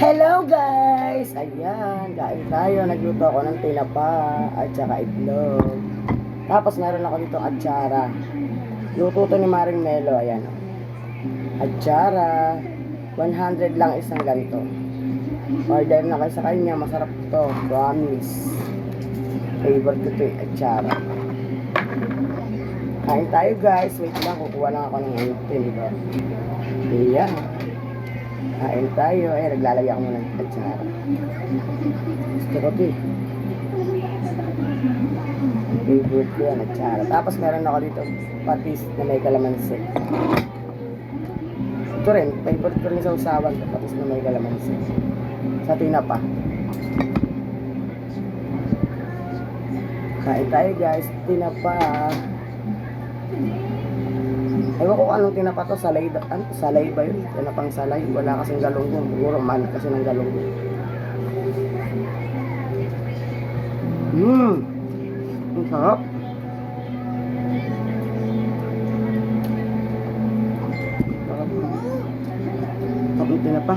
Hello guys! Ayan, kain tayo. Nagluto ako ng tinapa at saka itlog. Tapos meron ako dito atsara. Luto to ni Maring Melo. Ayan. Atsara. 100 lang isang ganito. Order na kayo sa kanya. Masarap to. Promise. Favorite ko to eh. Atsara. Kain tayo guys. Wait lang. Kukuha lang ako ng tinapa. Ayan. Kain tayo. Naglalagay ako muna ng atsara. Gusto ko ito eh. Favorite ko yan, atsara. Tapos meron ako dito patis na may kalamansi. Ito rin, favorite ko rin sa usawan ko, patis na may kalamansi. Sa tinapa. Kain tayo guys, tinapa. Ewan ko anong tinapa to, salay ba yun? Tinapang salay, wala kasing galunggong. Siguro mahal kasi ng galunggong. Ang sarap. Sarap ng tinapa.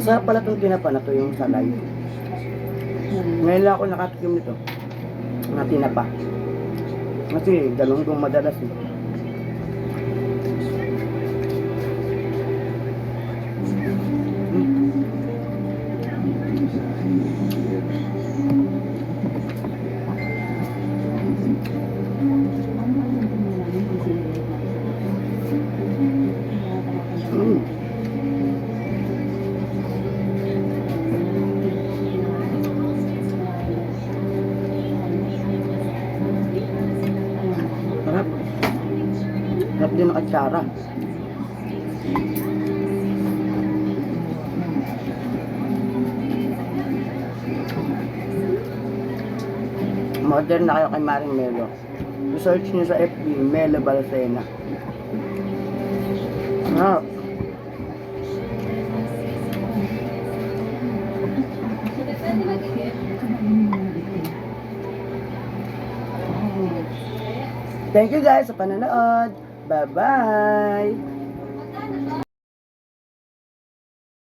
Masarap pala itong tinapa na to, yung salay. Ngayon lang ako nakatikim nito na tinapa. Kasi galunggong madalas eh. Sarap. Sarap din ang atsara. Order na kayo kay Maring Melo. I-search nyo sa FB, Melo Balsena. Sarap. Thank you guys sa panonood. Bye-bye!